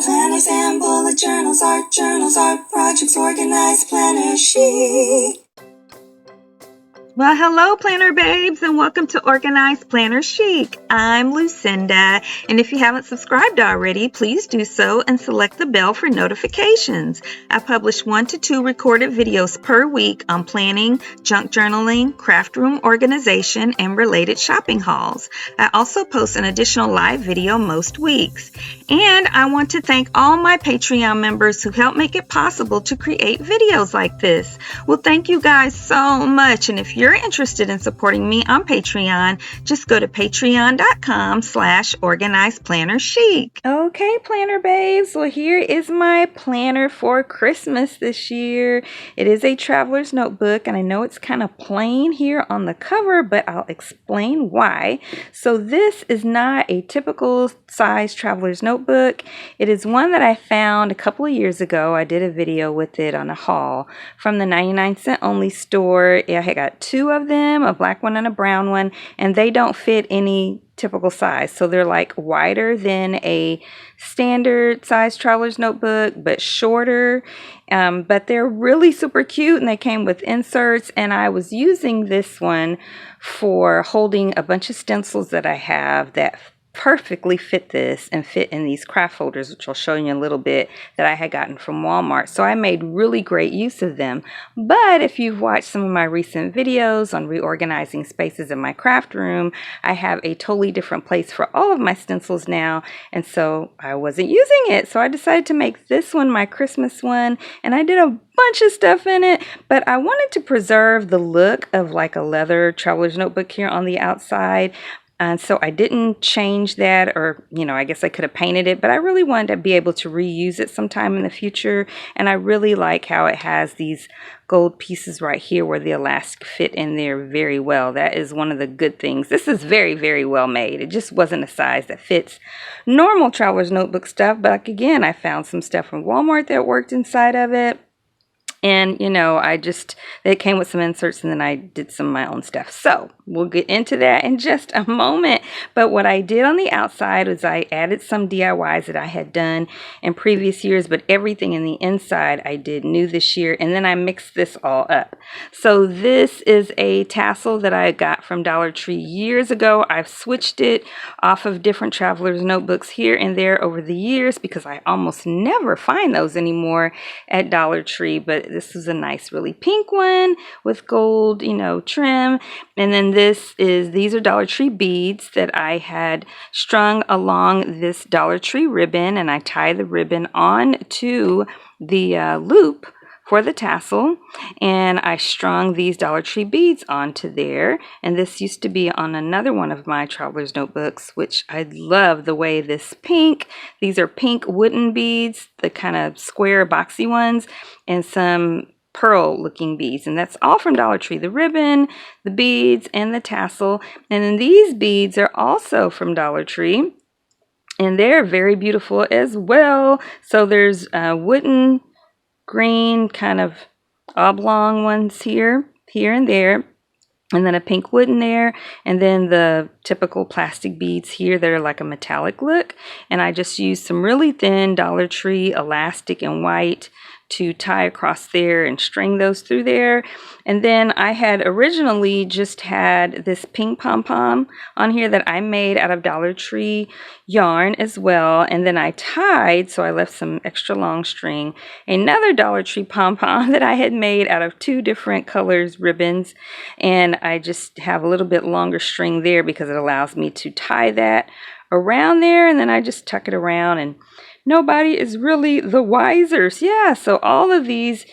Planners and bullet journals, art projects organized, planner chic. Well, hello, Planner Babes, and welcome to Organized Planner Chic. I'm Lucinda, and if you haven't subscribed already, please do so and select the bell for notifications. I publish 1 to 2 recorded videos per week on planning, junk journaling, craft room organization, and related shopping hauls. I also post an additional live video most weeks. And I want to thank all my Patreon members who help make it possible to create videos like this. Well, thank you guys so much, and if you're interested in supporting me on Patreon, just go to patreon.com/organizedplannerchic. Okay, Planner Babes, well, here is my planner for Christmas this year. It is a traveler's notebook, and I know it's kind of plain here on the cover, but I'll explain why. So this is not a typical size traveler's notebook. It is one that I found a couple of years ago. I did a video with it on a haul from the 99-cent only store. I got 2 of them, a black one and a brown one, and they don't fit any typical size. So they're like wider than a standard size traveler's notebook, but shorter. But they're really super cute, and they came with inserts, and I was using this one for holding a bunch of stencils that I have that perfectly fit this and fit in these craft folders, which I'll show you in a little bit, that I had gotten from Walmart. So I made really great use of them. But if you've watched some of my recent videos on reorganizing spaces in my craft room, I have a totally different place for all of my stencils now, and so I wasn't using it. So I decided to make this one my Christmas one, and I did a bunch of stuff in it, but I wanted to preserve the look of like a leather traveler's notebook here on the outside. And so I didn't change that, or, I guess I could have painted it, but I really wanted to be able to reuse it sometime in the future. And I really like how it has these gold pieces right here where the elastic fit in there very well. That is one of the good things. This is very, very well made. It just wasn't a size that fits normal traveler's notebook stuff. But like, again, I found some stuff from Walmart that worked inside of it. And, it came with some inserts, and then I did some of my own stuff. So we'll get into that in just a moment. But what I did on the outside was I added some DIYs that I had done in previous years, but everything in the inside I did new this year. And then I mixed this all up. So this is a tassel that I got from Dollar Tree years ago. I've switched it off of different traveler's notebooks here and there over the years because I almost never find those anymore at Dollar Tree. But this is a nice, really pink one with gold, trim. And then these are Dollar Tree beads that I had strung along this Dollar Tree ribbon, and I tie the ribbon on to the loop for the tassel, and I strung these Dollar Tree beads onto there. And this used to be on another one of my traveler's notebooks, which I love the way these are pink wooden beads, the kind of square boxy ones, and some pearl looking beads, and that's all from Dollar Tree. The ribbon, the beads, and the tassel. And then these beads are also from Dollar Tree, and they're very beautiful as well. So there's wooden green kind of oblong ones here and there, and then a pink wooden there, and then the typical plastic beads here that are like a metallic look. And I just used some really thin Dollar Tree elastic and white to tie across there and string those through there. And then I had originally just had this pink pom-pom on here that I made out of Dollar Tree yarn as well. And then I tied, so I left some extra long string, another Dollar Tree pom-pom that I had made out of 2 different colors ribbons. And I just have a little bit longer string there because it allows me to tie that around there, and then I just tuck it around, and nobody is really the wiser. Yeah, so all of this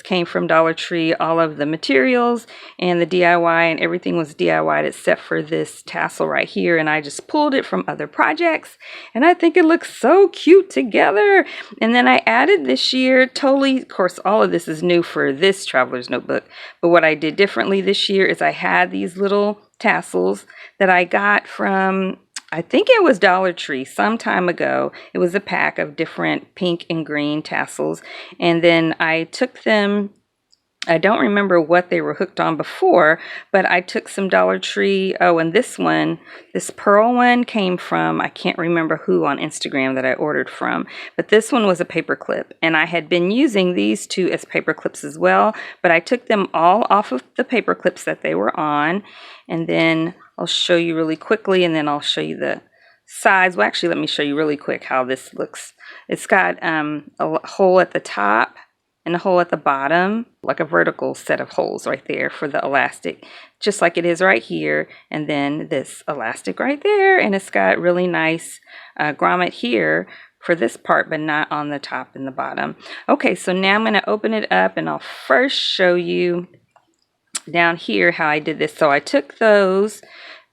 came from Dollar Tree. All of the materials and the DIY and everything was DIY'd except for this tassel right here. And I just pulled it from other projects, and I think it looks so cute together. And then I added this year, totally, of course, all of this is new for this traveler's notebook. But what I did differently this year is I had these little tassels that I got from, I think it was Dollar Tree some time ago. It was a pack of different pink and green tassels. And then I took them I don't remember what they were hooked on before, but I took some Dollar Tree. Oh, and this one, this pearl one came from, I can't remember who on Instagram that I ordered from, but this one was a paper clip, and I had been using these two as paper clips as well, but I took them all off of the paper clips that they were on, and then I'll show you really quickly, and then I'll show you the size. Well, actually, let me show you really quick how this looks. It's got a hole at the top and a hole at the bottom, like a vertical set of holes right there for the elastic, just like it is right here, and then this elastic right there, and it's got really nice grommet here for this part, but not on the top and the bottom. Okay, so now I'm going to open it up, and I'll first show you down here how I did this. So I took those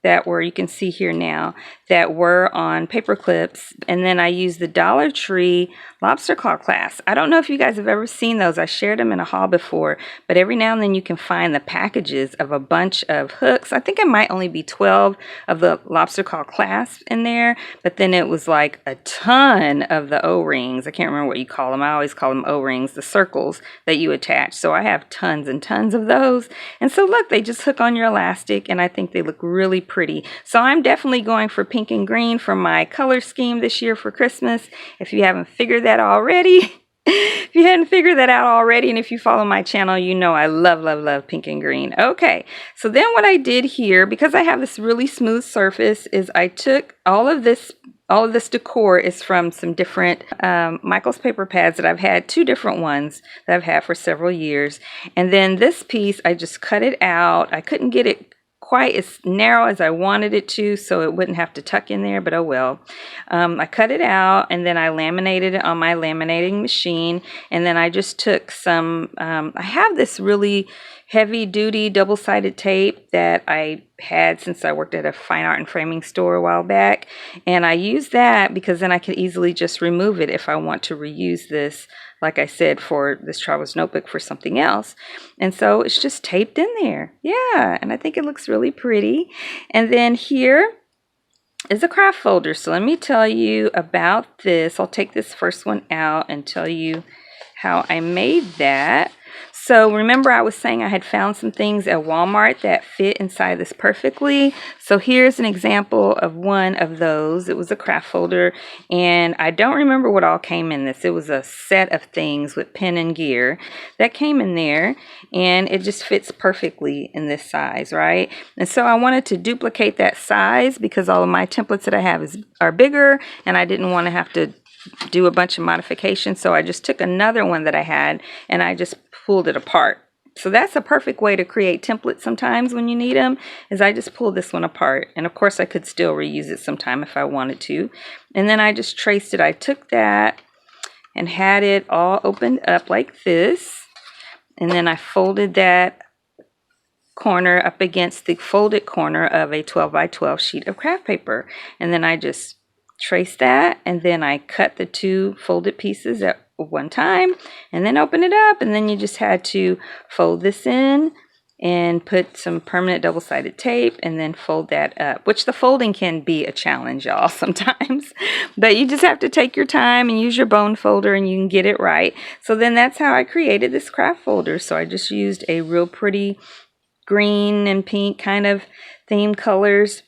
that were, you can see here now, that were on paper clips, and then I used the Dollar Tree lobster claw clasp. I don't know if you guys have ever seen those. I shared them in a haul before, but every now and then you can find the packages of a bunch of hooks. I think it might only be 12 of the lobster claw clasp in there, but then it was like a ton of the O-rings. I can't remember what you call them. I always call them O-rings, the circles that you attach. So I have tons and tons of those, and so look, they just hook on your elastic, and I think they look really pretty. So I'm definitely going for pink and green for my color scheme this year for Christmas. If you haven't figured that already, if you hadn't figured that out already, and if you follow my channel, you know I love, love, love pink and green. Okay, so then what I did here, because I have this really smooth surface, is I took all of this decor is from some different Michael's paper pads that I've had, two different ones that I've had for several years. And then this piece, I just cut it out. I couldn't get it quite as narrow as I wanted it to, so it wouldn't have to tuck in there, but oh well. I cut it out, and then I laminated it on my laminating machine, and then I just took some, I have this really heavy duty double-sided tape that I had since I worked at a fine art and framing store a while back, and I use that because then I can easily just remove it if I want to reuse this, like I said, for this traveler's notebook for something else. And so it's just taped in there. Yeah, and I think it looks really pretty. And then here is a craft folder. So let me tell you about this. I'll take this first one out and tell you how I made that. So remember I was saying I had found some things at Walmart that fit inside this perfectly. So here's an example of one of those. It was a craft folder, and I don't remember what all came in this. It was a set of things with pen and gear that came in there, and it just fits perfectly in this size, right? And so I wanted to duplicate that size because all of my templates that I have are bigger, and I didn't want to have to do a bunch of modifications. So I just took another one that I had and I just pulled it apart. So that's a perfect way to create templates sometimes when you need them, is I just pull this one apart. And of course I could still reuse it sometime if I wanted to. And then I just traced it. I took that and had it all opened up like this. And then I folded that corner up against the folded corner of a 12 by 12 sheet of craft paper. And then I just trace that, and then I cut the two folded pieces at one time and then open it up, and then you just had to fold this in and put some permanent double-sided tape and then fold that up, which the folding can be a challenge, y'all, sometimes, but you just have to take your time and use your bone folder and you can get it right. So then that's how I created this craft folder. So I just used a real pretty green and pink kind of theme colors.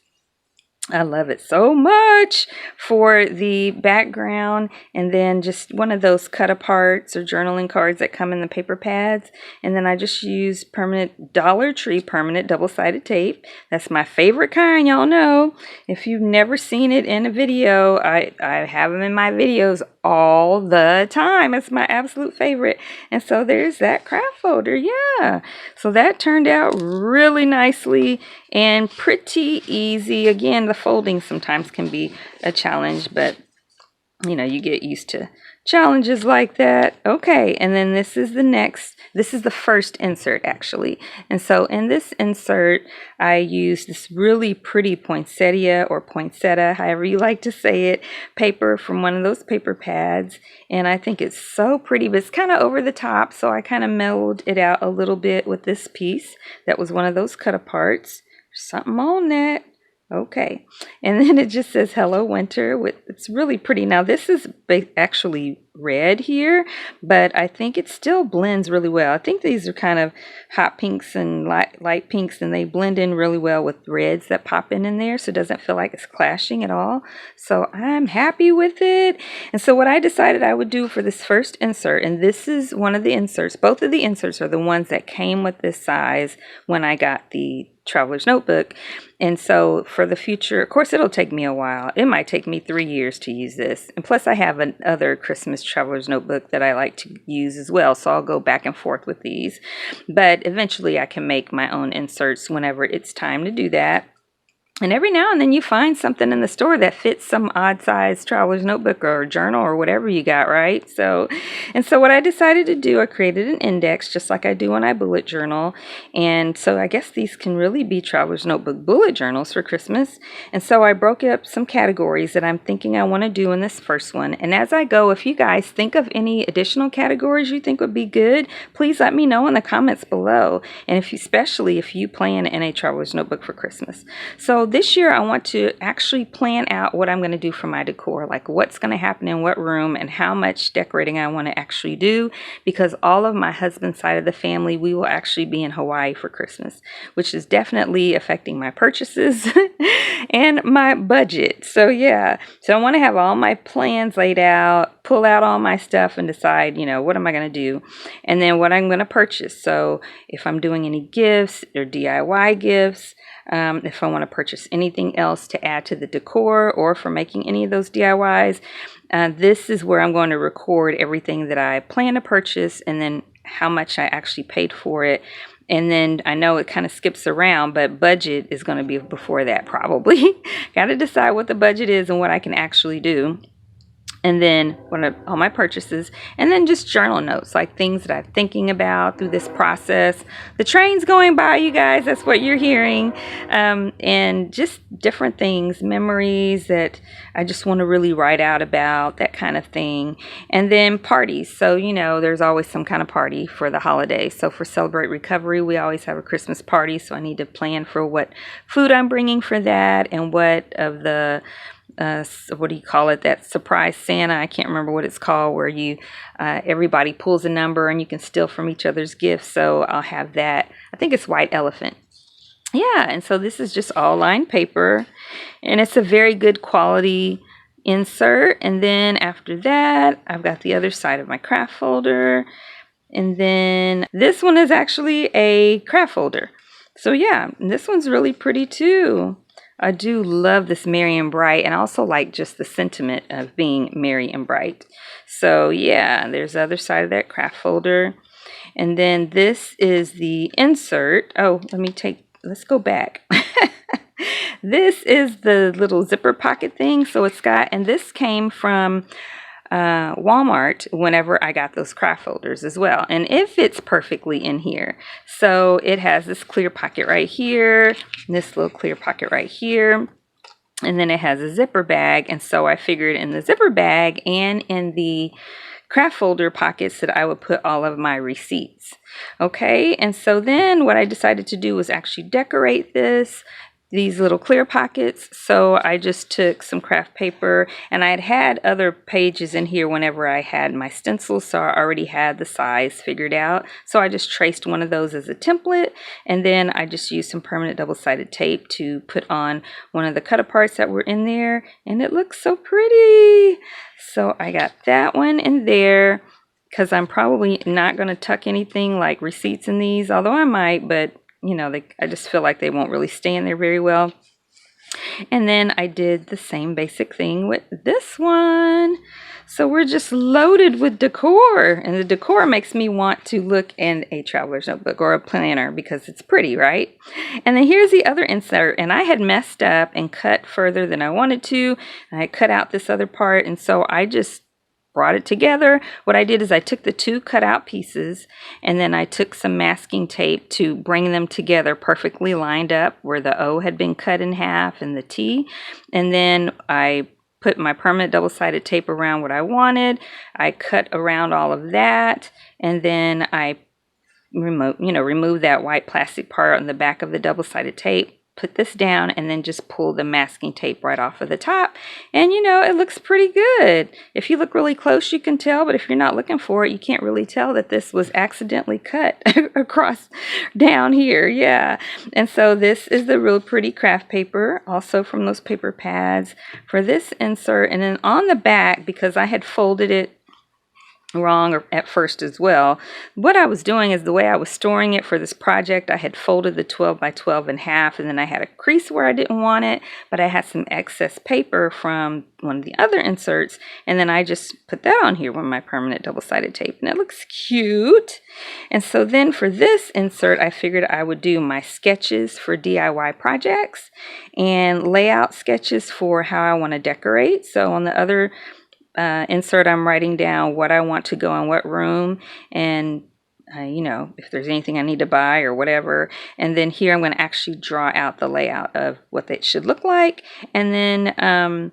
I love it so much for the background, and then just one of those cut aparts or journaling cards that come in the paper pads. And then I just use permanent Dollar Tree permanent double-sided tape. That's my favorite kind, y'all know. If you've never seen it in a video, I have them in my videos all the time. It's my absolute favorite. And so there's that craft folder. Yeah, so that turned out really nicely and pretty easy. Again, the folding sometimes can be a challenge, but you know, you get used to challenges like that. Okay, and then this is the first insert actually. And so in this insert, I used this really pretty poinsettia or poinsettia, however you like to say it, paper from one of those paper pads. And I think it's so pretty, but it's kind of over the top. So I kind of mellowed it out a little bit with this piece that was one of those cut aparts. There's something on that. Okay. And then it just says Hello Winter with it's really pretty. Now this is actually red here, but I think it still blends really well. I think these are kind of hot pinks and light pinks, and they blend in really well with reds that pop in there, so it doesn't feel like it's clashing at all. So I'm happy with it. And so what I decided I would do for this first insert, and this is one of the inserts, both of the inserts are the ones that came with this size when I got the Traveler's Notebook. And so for the future, of course, it'll take me a while. It might take me 3 years to use this. And plus I have another Christmas Traveler's Notebook that I like to use as well. So I'll go back and forth with these. But eventually I can make my own inserts whenever it's time to do that. And every now and then you find something in the store that fits some odd size traveler's notebook or journal or whatever you got, right? So what I decided to do, I created an index just like I do when I bullet journal. And so I guess these can really be traveler's notebook bullet journals for Christmas. And so I broke up some categories that I'm thinking I want to do in this first one. And as I go, if you guys think of any additional categories you think would be good, please let me know in the comments below. And especially if you plan in a traveler's notebook for Christmas. So this year I want to actually plan out what I'm going to do for my decor, like what's going to happen in what room and how much decorating I want to actually do, because all of my husband's side of the family, we will actually be in Hawaii for Christmas, which is definitely affecting my purchases and my budget. So yeah, so I want to have all my plans laid out, pull out all my stuff and decide, what am I going to do, and then what I'm going to purchase. So if I'm doing any gifts or DIY gifts, if I want to purchase anything else to add to the decor or for making any of those DIYs, this is where I'm going to record everything that I plan to purchase and then how much I actually paid for it. And then I know it kind of skips around, but budget is going to be before that probably. Got to decide what the budget is and what I can actually do. And then all my purchases, and then just journal notes, like things that I'm thinking about through this process. The train's going by, you guys, that's what you're hearing. And just different things, memories that I just want to really write out about, that kind of thing. And then parties. So, there's always some kind of party for the holidays. So for Celebrate Recovery, we always have a Christmas party. So I need to plan for what food I'm bringing for that and what of the what do you call it, that surprise Santa, I can't remember what it's called, where you everybody pulls a number and you can steal from each other's gifts. So I'll have that. I think it's White Elephant. Yeah, and so this is just all lined paper, and it's a very good quality insert. And then after that, I've got the other side of my craft folder, and then this one is actually a craft folder. So yeah, this one's really pretty too. I do love this merry and bright, and I also like just the sentiment of being merry and bright. So yeah, there's the other side of that craft folder. And then this is the insert. Oh, let's go back. This is the little zipper pocket thing. So and this came from Walmart whenever I got those craft folders as well, and it fits perfectly in here. So it has this clear pocket right here, this little clear pocket right here, and then it has a zipper bag. And so I figured in the zipper bag and in the craft folder pockets that I would put all of my receipts. Okay, and so then what I decided to do was actually decorate these little clear pockets. So I just took some craft paper, and I had other pages in here whenever I had my stencils, so I already had the size figured out. So I just traced one of those as a template, and then I just used some permanent double-sided tape to put on one of the cut aparts that were in there, and it looks so pretty. So I got that one in there because I'm probably not going to tuck anything like receipts in these, although I might, but I just feel like they won't really stay in there very well. And then I did the same basic thing with this one. So we're just loaded with decor, and the decor makes me want to look in a traveler's notebook or a planner because it's pretty, right? And then here's the other insert, and I had messed up and cut further than I wanted to. I cut out this other part, and so I just brought it together. What I did is I took the two cut out pieces, and then I took some masking tape to bring them together perfectly lined up where the O had been cut in half and the T. And then I put my permanent double-sided tape around what I wanted. I cut around all of that, and then I removed that white plastic part on the back of the double-sided tape. put this down and then just pull the masking tape right off of the top, and you know, it looks pretty good. If you look really close you can tell, but if you're not looking for it you can't really tell that this was accidentally cut across down here. Yeah, and so this is the real pretty craft paper, also from those paper pads for this insert. And then on the back, because I had folded it wrong or at first as well, what I was doing is the way I was storing it for this project, I had folded the 12 by 12 in half, and then I had a crease where I didn't want it, but I had some excess paper from one of the other inserts, and then I just put that on here with my permanent double-sided tape, and it looks cute. And so then for this insert I figured I would do my sketches for DIY projects and layout sketches for how I want to decorate. So on the other insert I'm writing down what I want to go in what room, and you know, if there's anything I need to buy or whatever. And then here I'm going to actually draw out the layout of what it should look like, and then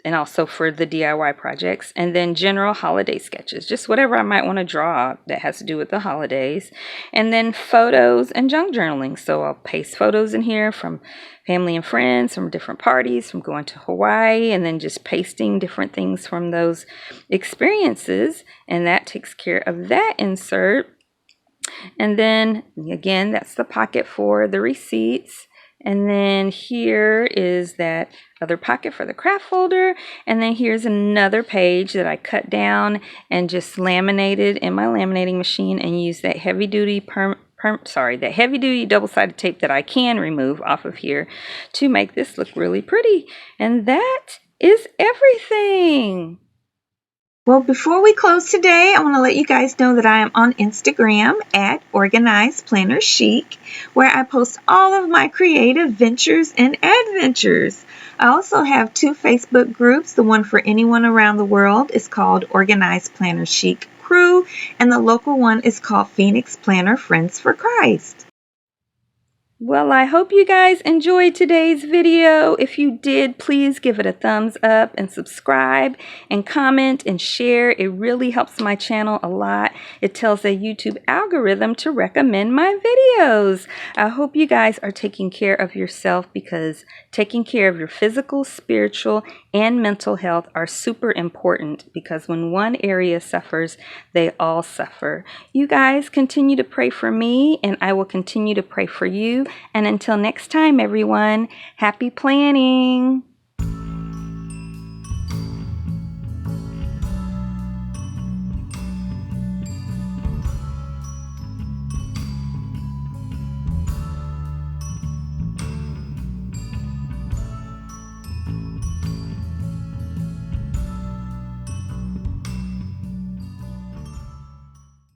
and also for the DIY projects, and then general holiday sketches, just whatever I might want to draw that has to do with the holidays. And then photos and junk journaling, so I'll paste photos in here from family and friends, from different parties, from going to Hawaii, and then just pasting different things from those experiences, and that takes care of that insert. And then again, that's the pocket for the receipts. And then here is that other pocket for the craft folder. And then here's another page that I cut down and just laminated in my laminating machine, and used that heavy duty double-sided tape that I can remove off of here to make this look really pretty. And that is everything. Well, before we close today, I want to let you guys know that I am on Instagram at Organized Planner Chic, where I post all of my creative ventures and adventures. I also have 2 Facebook groups. The one for anyone around the world is called Organized Planner Chic Crew, and the local one is called Phoenix Planner Friends for Christ. Well, I hope you guys enjoyed today's video. If you did, please give it a thumbs up and subscribe and comment and share. It really helps my channel a lot. It tells the YouTube algorithm to recommend my videos. I hope you guys are taking care of yourself, because taking care of your physical, spiritual, and mental health are super important, because when one area suffers, they all suffer. You guys continue to pray for me, and I will continue to pray for you. And until next time, everyone, happy planning.